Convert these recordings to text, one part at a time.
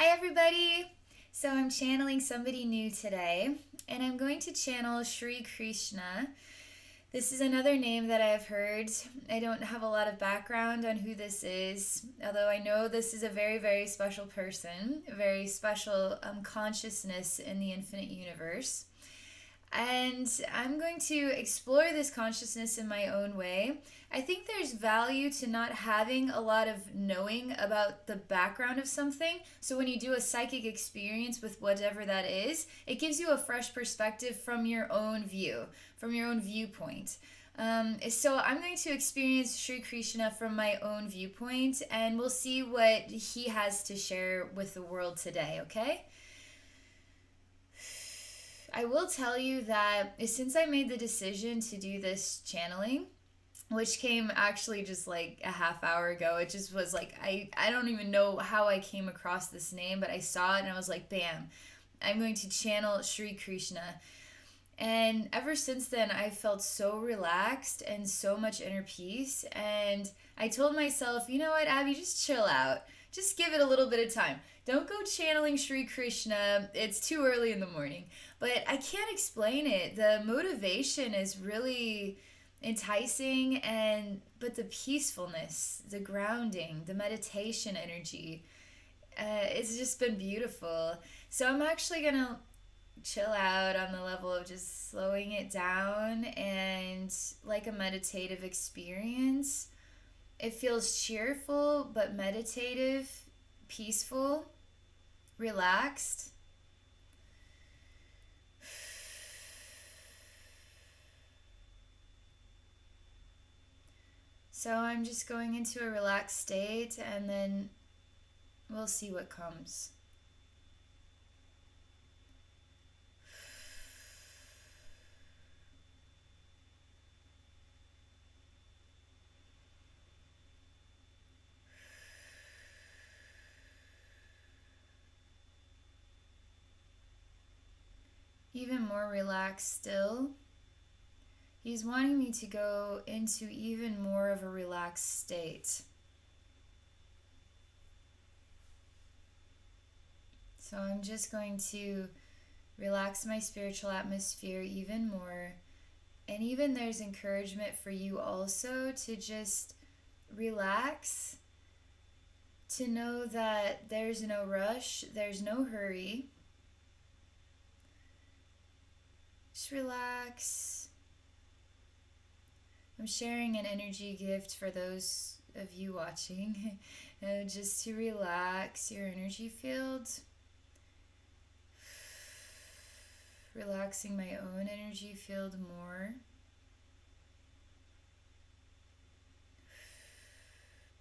Hi, everybody. So, I'm channeling somebody new today, and I'm going to channel Sri Krishna. This is another name that I have heard. I don't have a lot of background on who this is, although I know this is a very, very special person, a very special consciousness in the infinite universe. And I'm going to explore this consciousness in my own way. I think there's value to not having a lot of knowing about the background of something. So when you do a psychic experience with whatever that is, it gives you a fresh perspective from your own view, from your own viewpoint. So I'm going to experience Sri Krishna from my own viewpoint, and we'll see what he has to share with the world today, okay? I will tell you that since I made the decision to do this channeling, which came actually just like a half hour ago, it just was like, I don't even know how I came across this name, but I saw it and I was like, bam, I'm going to channel Sri Krishna. And ever since then, I felt so relaxed and so much inner peace. And I told myself, you know what, Abby, just chill out. Just give it a little bit of time. Don't go channeling Sri Krishna. It's too early in the morning. But I can't explain it. The motivation is really enticing, and but the peacefulness, the grounding, the meditation energy, it's just been beautiful. So I'm actually gonna chill out on the level of just slowing it down, and like a meditative experience. It feels cheerful but meditative, peaceful, relaxed. So I'm just going into a relaxed state, and then we'll see what comes. Even more relaxed still. He's wanting me to go into even more of a relaxed state. So I'm just going to relax my spiritual atmosphere even more. And even there's encouragement for you also to just relax, to know that there's no rush, there's no hurry. Just relax. I'm sharing an energy gift for those of you watching, just to relax your energy field. Relaxing my own energy field more.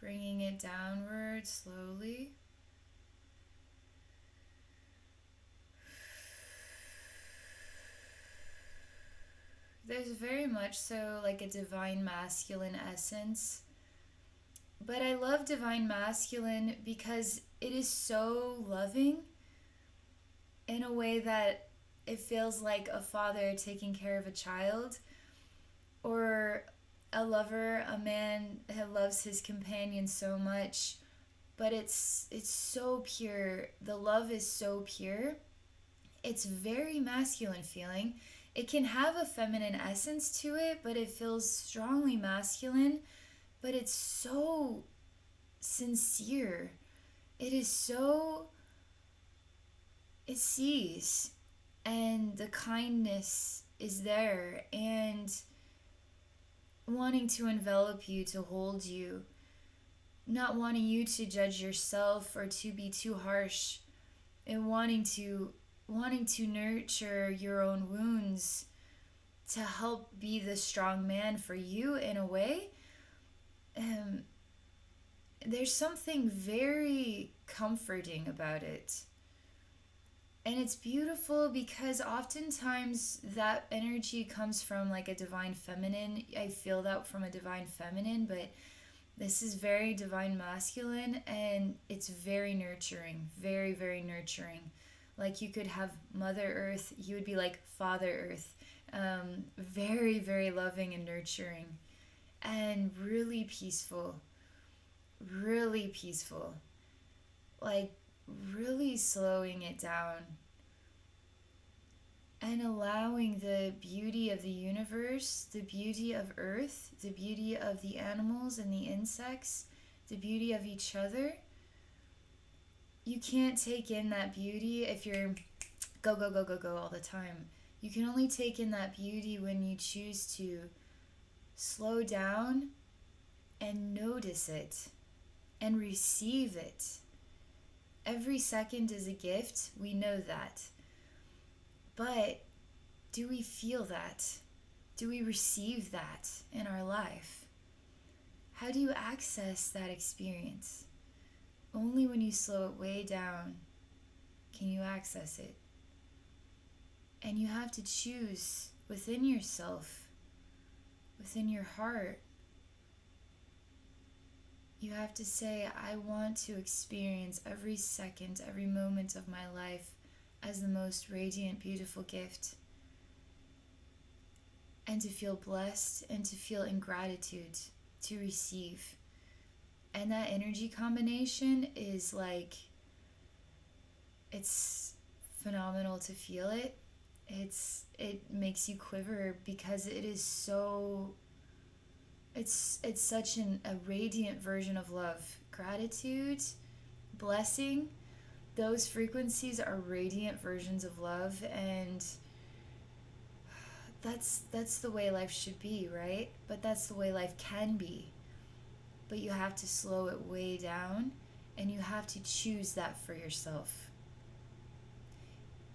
Bringing it downward slowly. There's very much so like a divine masculine essence. But I love divine masculine because it is so loving in a way that it feels like a father taking care of a child, or a lover, a man who loves his companion so much. But it's so pure. The love is so pure. It's very masculine feeling. It can have a feminine essence to it, but it feels strongly masculine. But it's so sincere. It is so, it sees, and the kindness is there, and wanting to envelop you, to hold you, not wanting you to judge yourself or to be too harsh, and wanting to nurture your own wounds, to help be the strong man for you in a way. There's something very comforting about it. And it's beautiful because oftentimes that energy comes from like a divine feminine. I feel that from a divine feminine, but this is very divine masculine, and it's very nurturing, very, very nurturing. Like you could have Mother Earth, you would be like Father Earth. Very, very loving and nurturing, and really peaceful, really peaceful. Like really slowing it down and allowing the beauty of the universe, the beauty of Earth, the beauty of the animals and the insects, the beauty of each other. You can't take in that beauty if you're go, go, go, go, go all the time. You can only take in that beauty when you choose to slow down and notice it and receive it. Every second is a gift, we know that. But do we feel that? Do we receive that in our life? How do you access that experience? Only when you slow it way down can you access it. And you have to choose within yourself, within your heart. You have to say, I want to experience every second, every moment of my life as the most radiant, beautiful gift. And to feel blessed and to feel in gratitude to receive. And that energy combination is like, it's phenomenal to feel it. It makes you quiver because it is so, it's such a radiant version of love. Gratitude, blessing, those frequencies are radiant versions of love, and that's the way life should be, right? But that's the way life can be. But you have to slow it way down, and you have to choose that for yourself.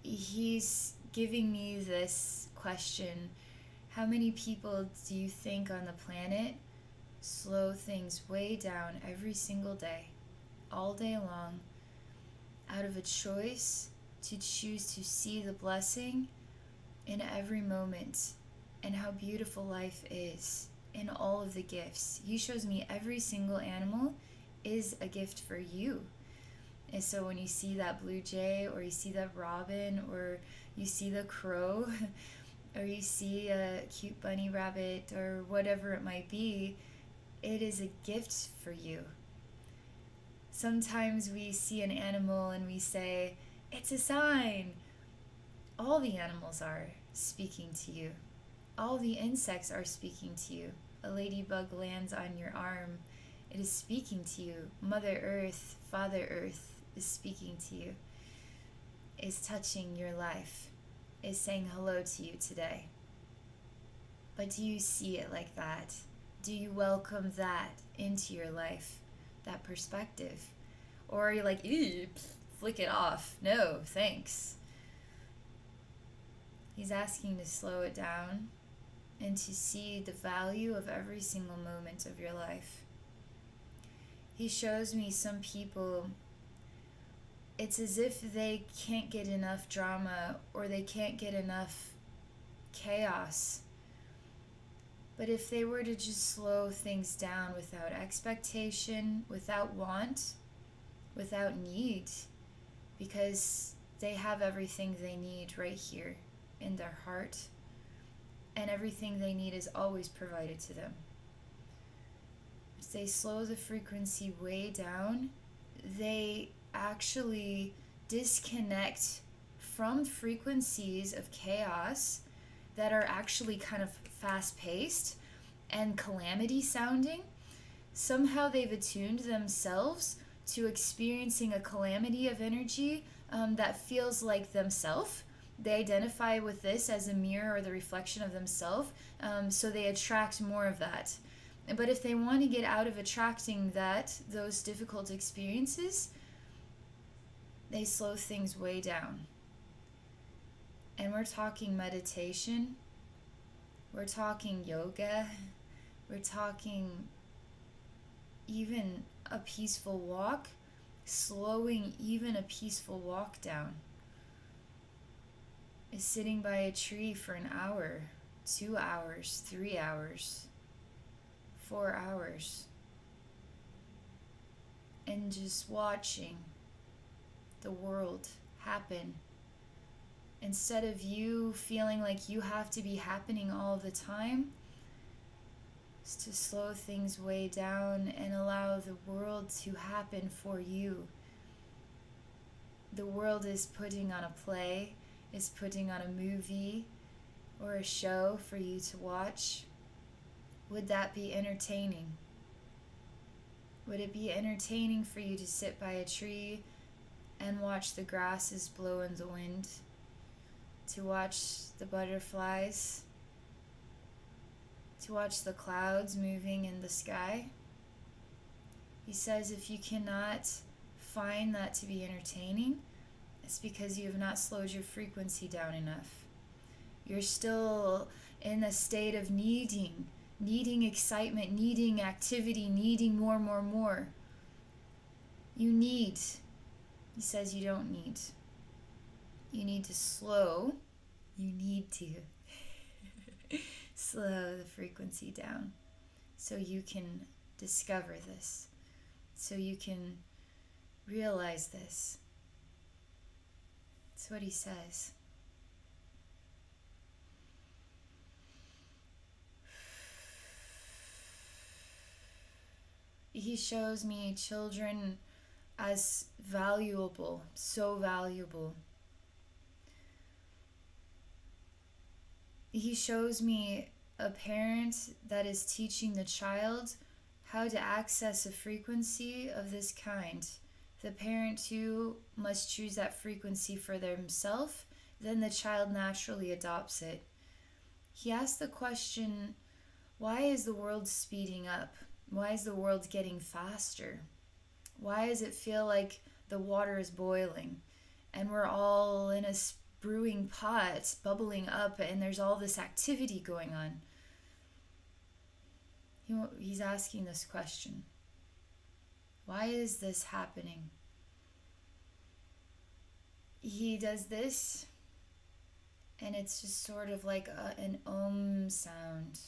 He's giving me this question: how many people do you think on the planet slow things way down every single day, all day long, out of a choice to choose to see the blessing in every moment and how beautiful life is in all of the gifts? He shows me every single animal is a gift for you. And so when you see that blue jay, or you see that robin, or you see the crow, or you see a cute bunny rabbit, or whatever it might be, it is a gift for you. Sometimes we see an animal and we say, it's a sign. All the animals are speaking to you. All the insects are speaking to you. A ladybug lands on your arm. It is speaking to you. Mother Earth, Father Earth is speaking to you, is touching your life, is saying hello to you today. But do you see it like that? Do you welcome that into your life, that perspective? Or are you like, ew, flick it off? No, thanks. He's asking to slow it down and to see the value of every single moment of your life. He shows me some people, it's as if they can't get enough drama, or they can't get enough chaos. But if they were to just slow things down without expectation, without want, without need, because they have everything they need right here in their heart, and everything they need is always provided to them. As they slow the frequency way down, they actually disconnect from frequencies of chaos that are actually kind of fast-paced and calamity sounding. Somehow they've attuned themselves to experiencing a calamity of energy that feels like themselves. They identify with this as a mirror or the reflection of themselves, so they attract more of that. But if they want to get out of attracting those difficult experiences, they slow things way down. And we're talking meditation, we're talking yoga, we're talking even a peaceful walk, slowing even a peaceful walk down. Is sitting by a tree for an hour, 2 hours, 3 hours, 4 hours, and just watching the world happen. Instead of you feeling like you have to be happening all the time, is to slow things way down and allow the world to happen for you. the world is putting on a play, is putting on a movie or a show for you to watch, would that be entertaining? Would it be entertaining for you to sit by a tree and watch the grasses blow in the wind? To watch the butterflies? To watch the clouds moving in the sky? He says if you cannot find that to be entertaining, it's because you have not slowed your frequency down enough. You're still in a state of needing excitement, needing activity, needing more. You need. He says you don't need. You need to slow. You need to slow the frequency down so you can discover this, so you can realize this. That's what he says. He shows me children as valuable, so valuable. He shows me a parent that is teaching the child how to access a frequency of this kind. The parent too must choose that frequency for themselves, then the child naturally adopts it. He asked the question, why is the world speeding up? Why is the world getting faster? Why does it feel like the water is boiling and we're all in a brewing pot bubbling up and there's all this activity going on? He's asking this question. Why is this happening? He does this and it's just sort of like an om sound.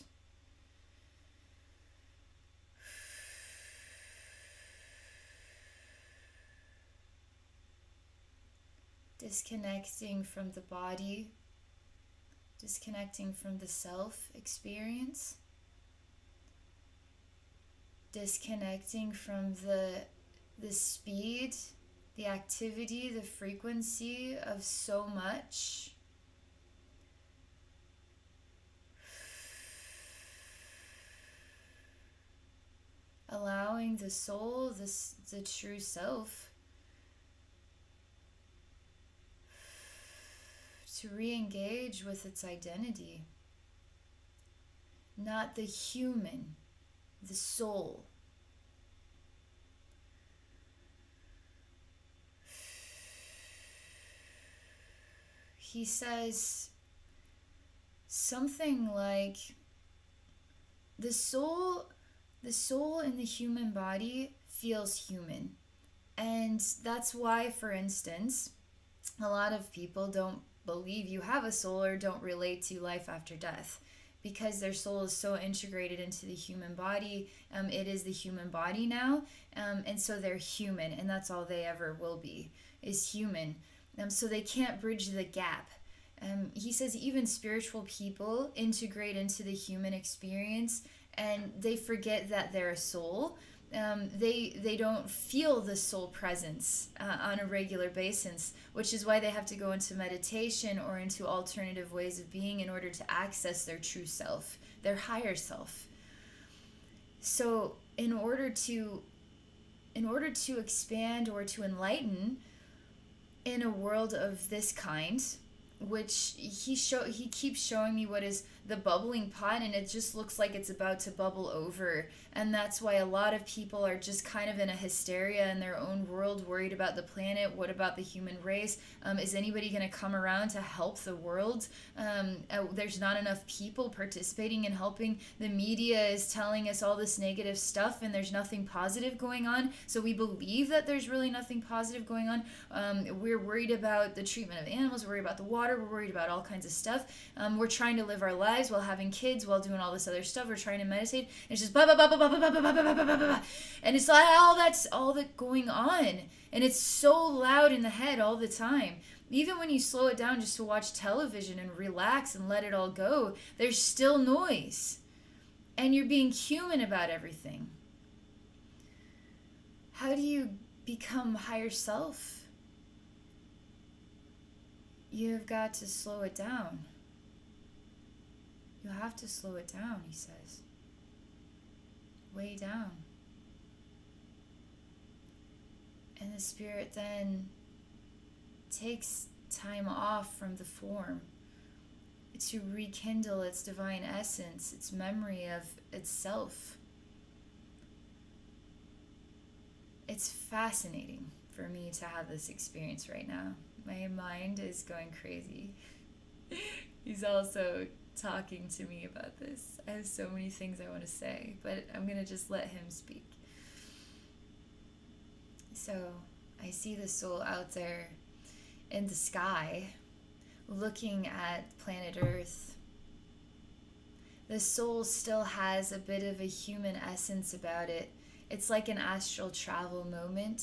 Disconnecting from the body, disconnecting from the self experience, disconnecting from the speed, the activity, the frequency of so much. Allowing the soul, the true self, to re-engage with its identity. Not the human, the soul. He says something like the soul in the human body feels human. And that's why, for instance, a lot of people don't believe you have a soul or don't relate to life after death, because their soul is so integrated into the human body. It is the human body now, and so they're human, and that's all they ever will be, is human. So they can't bridge the gap. He says even spiritual people integrate into the human experience, and they forget that they're a soul. They don't feel the soul presence on a regular basis, which is why they have to go into meditation or into alternative ways of being in order to access their true self, their higher self. So in order to expand or to enlighten in a world of this kind, which he keeps showing me what is the bubbling pot, and it just looks like it's about to bubble over. And that's why a lot of people are just kind of in a hysteria in their own world, worried about the planet. What about the human race? Is anybody going to come around to help the world? There's not enough people participating in helping. The media is telling us all this negative stuff, and there's nothing positive going on. So we believe that there's really nothing positive going on. We're worried about the treatment of animals. We're worried about the water. We're worried about all kinds of stuff. We're trying to live our lives while having kids, while doing all this other stuff. We're trying to meditate. And it's just blah, blah, blah, blah, blah, blah, blah, blah, blah, blah, blah, blah. And it's like all that going on. And it's so loud in the head all the time. Even when you slow it down just to watch television and relax and let it all go, there's still noise. And you're being human about everything. How do you become higher self? You've got to slow it down. You have to slow it down, he says. Way down. And the spirit then takes time off from the form to rekindle its divine essence, its memory of itself. It's fascinating for me to have this experience right now. My mind is going crazy. He's also talking to me about this. I have so many things I want to say, but I'm going to just let him speak. So I see the soul out there in the sky looking at planet Earth. The soul still has a bit of a human essence about it. It's like an astral travel moment,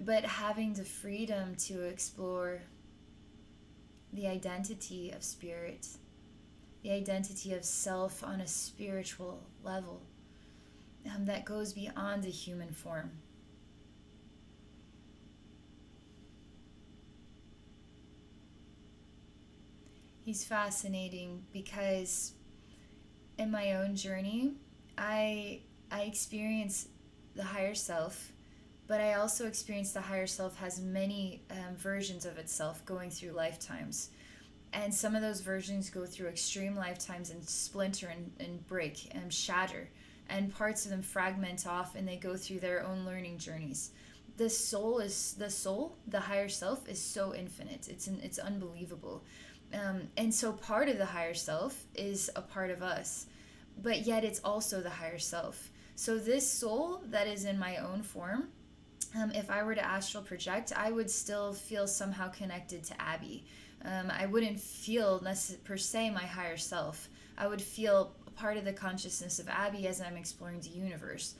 but having the freedom to explore the identity of spirit, the identity of self on a spiritual level that goes beyond the human form. He's fascinating because in my own journey, I experience the higher self, but I also experience the higher self has many versions of itself going through lifetimes. And some of those versions go through extreme lifetimes and splinter and break and shatter. And parts of them fragment off and they go through their own learning journeys. The higher self is so infinite. It's unbelievable. And so part of the higher self is a part of us, but yet it's also the higher self. So this soul that is in my own form, if I were to astral project, I would still feel somehow connected to Abbey. I wouldn't feel per se my higher self. I would feel part of the consciousness of Abbey as I'm exploring the universe.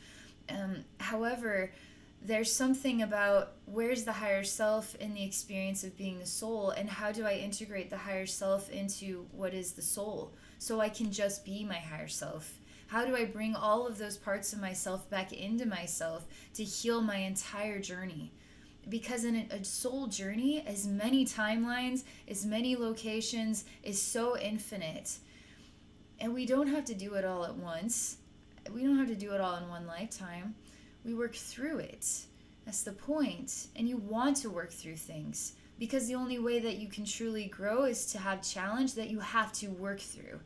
However, there's something about where's the higher self in the experience of being the soul, and how do I integrate the higher self into what is the soul so I can just be my higher self? How do I bring all of those parts of myself back into myself to heal my entire journey? Because in a soul journey, as many timelines, as many locations, is so infinite. And we don't have to do it all at once. We don't have to do it all in one lifetime. We work through it. That's the point. And you want to work through things, because the only way that you can truly grow is to have challenge that you have to work through.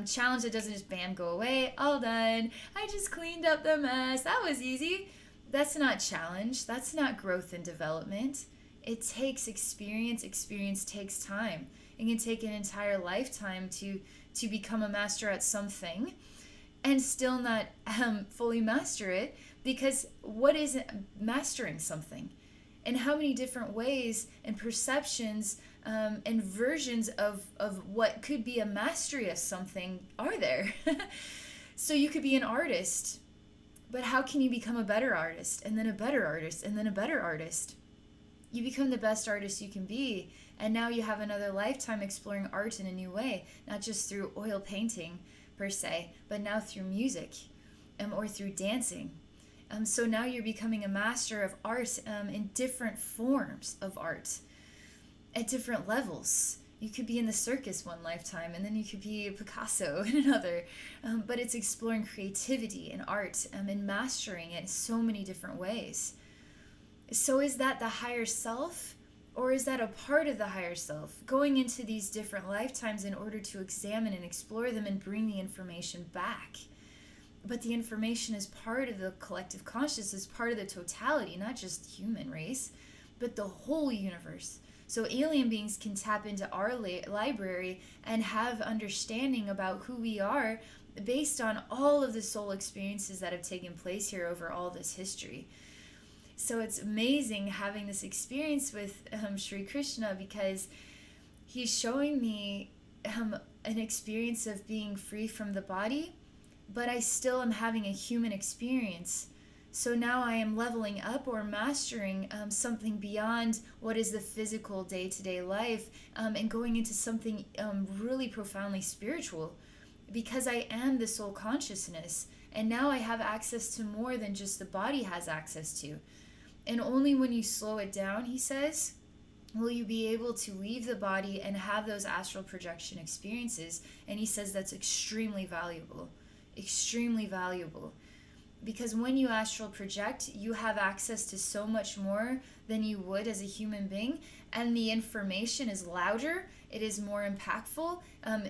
Challenge that doesn't just bam, go away, all done. I just cleaned up the mess. That was easy. That's not challenge. That's not growth and development. It takes experience. Experience takes time. It can take an entire lifetime to become a master at something and still not fully master it, because what is mastering something? And how many different ways and perceptions and versions of what could be a mastery of something are there? So you could be an artist, but how can you become a better artist, and then a better artist, and then a better artist? You become the best artist you can be, and now you have another lifetime exploring art in a new way, not just through oil painting per se, but now through music or through dancing. So now you're becoming a master of art in different forms of art at different levels. You could be in the circus one lifetime, and then you could be a Picasso in another. But it's exploring creativity and art and mastering it in so many different ways. So is that the higher self, or is that a part of the higher self going into these different lifetimes in order to examine and explore them and bring the information back? But the information is part of the collective consciousness, part of the totality, not just human race, but the whole universe. So alien beings can tap into our library and have understanding about who we are based on all of the soul experiences that have taken place here over all this history. So it's amazing having this experience with Sri Krishna, because he's showing me an experience of being free from the body, but I still am having a human experience. So now I am leveling up or mastering something beyond what is the physical day-to-day life, and going into something really profoundly spiritual, because I am the soul consciousness, and now I have access to more than just the body has access to. And only when you slow it down, he says, will you be able to leave the body and have those astral projection experiences? And he says that's extremely valuable. Extremely valuable. Because when you astral project, you have access to so much more than you would as a human being, and the information is louder, it is more impactful,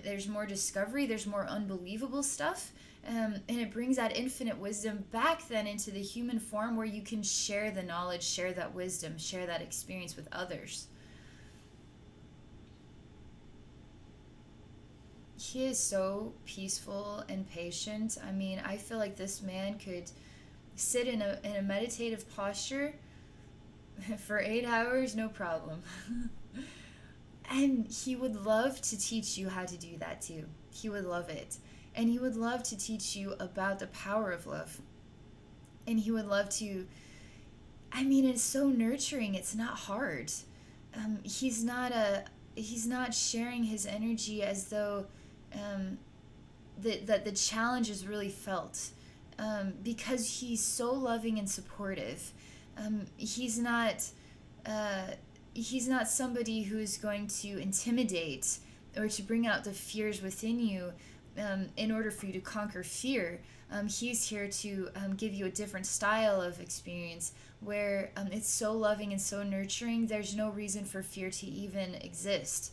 there's more discovery, there's more unbelievable stuff, and it brings that infinite wisdom back then into the human form where you can share the knowledge, share that wisdom, share that experience with others. He is so peaceful and patient. I mean, I feel like this man could sit in a meditative posture for 8 hours, no problem. And he would love to teach you how to do that too. He would love it. And he would love to teach you about the power of love. And he would love to, I mean, it's so nurturing. It's not hard. He's not sharing his energy as though that the challenge is really felt, because he's so loving and supportive. He's not somebody who's going to intimidate or to bring out the fears within you, in order for you to conquer fear. He's here to give you a different style of experience where it's so loving and so nurturing. There's no reason for fear to even exist,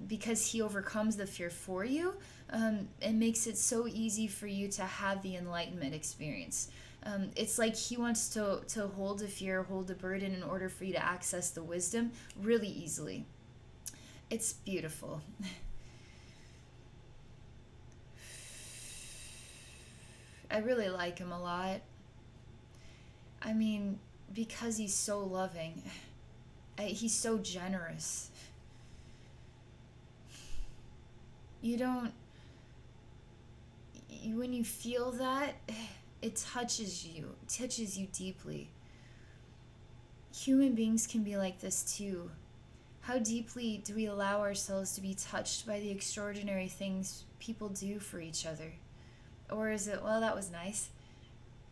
because he overcomes the fear for you, and makes it so easy for you to have the enlightenment experience. It's like he wants to hold the fear, hold the burden in order for you to access the wisdom really easily. It's beautiful. I really like him a lot. I mean, because he's so loving, he's so generous. You don't, when you feel that, it touches you deeply. Human beings can be like this too. How deeply do we allow ourselves to be touched by the extraordinary things people do for each other? Or is it, well, that was nice,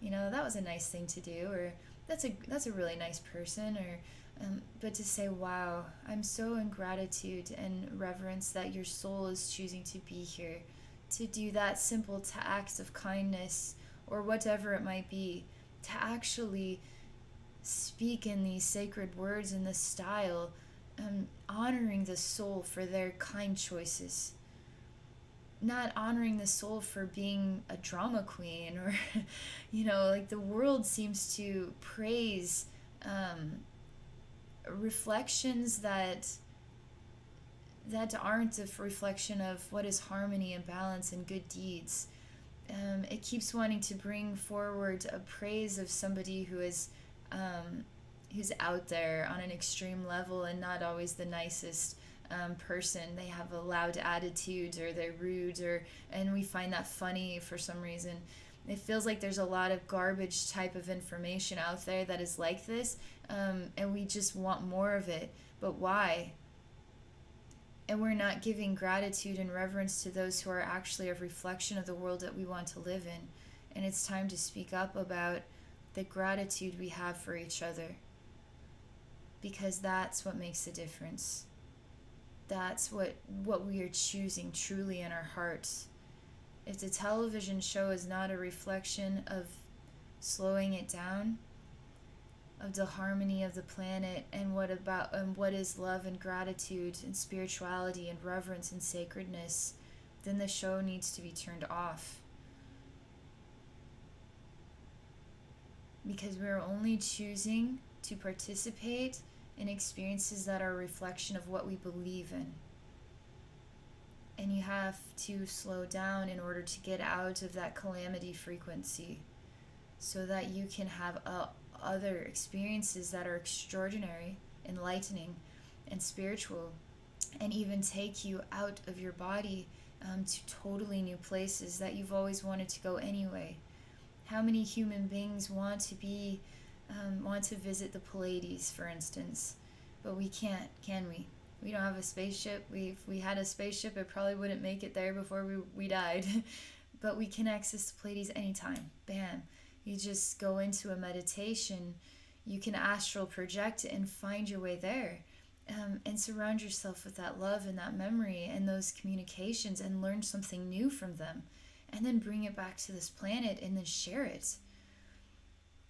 that was a nice thing to do, or that's a really nice person, or but to say, wow, I'm so in gratitude and reverence that your soul is choosing to be here, to do that simple act of kindness or whatever it might be, to actually speak in these sacred words in this style, honoring the soul for their kind choices, not honoring the soul for being a drama queen, or like the world seems to praise reflections that aren't a reflection of what is harmony and balance and good deeds. It keeps wanting to bring forward a praise of somebody who's out there on an extreme level and not always the nicest person. They have a loud attitude, or they're rude, and we find that funny for some reason. It feels like there's a lot of garbage type of information out there that is like this, and we just want more of it. But why? And we're not giving gratitude and reverence to those who are actually a reflection of the world that we want to live in. And it's time to speak up about the gratitude we have for each other, because that's what makes a difference. That's what we are choosing truly in our hearts. If the television show is not a reflection of slowing it down, of the harmony of the planet, and what is love and gratitude and spirituality and reverence and sacredness, then the show needs to be turned off. Because we're only choosing to participate in experiences that are a reflection of what we believe in. And you have to slow down in order to get out of that calamity frequency, so that you can have other experiences that are extraordinary, enlightening, and spiritual, and even take you out of your body, to totally new places that you've always wanted to go anyway. How many human beings want to visit the Pleiades, for instance, but we can't, can we? We don't have a spaceship. If we had a spaceship, it probably wouldn't make it there before we died. But we can access the Pleiades anytime. Bam. You just go into a meditation. You can astral project and find your way there. and surround yourself with that love and that memory and those communications and learn something new from them, and then bring it back to this planet and then share it.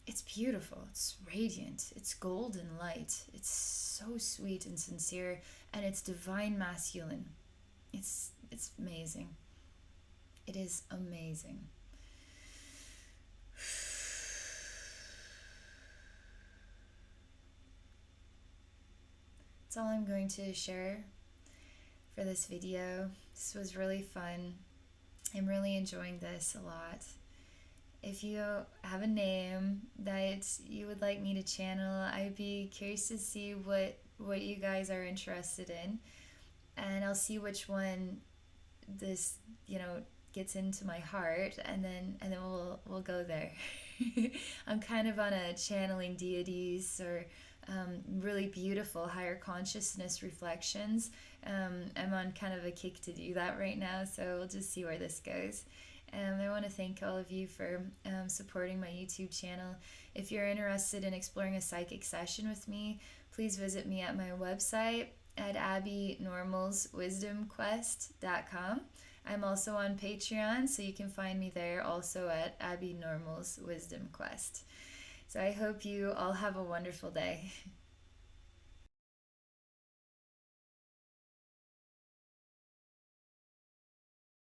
It's beautiful, it's radiant, it's golden light, it's so sweet and sincere, and it's divine masculine. It's amazing. It is amazing. That's all I'm going to share for this video. This was really fun. I'm really enjoying this a lot. If you have a name that you would like me to channel, I'd be curious to see what you guys are interested in, and I'll see which one this gets into my heart, and then we'll go there. I'm kind of on a channeling deities or really beautiful higher consciousness reflections. I'm on kind of a kick to do that right now, so we'll just see where this goes. I want to thank all of you for supporting my YouTube channel. If you're interested in exploring a psychic session with me, please visit me at my website at abbeynormalswisdomquest.com. I'm also on Patreon, so you can find me there also at Abbey Normal's Wisdom Quest. So I hope you all have a wonderful day.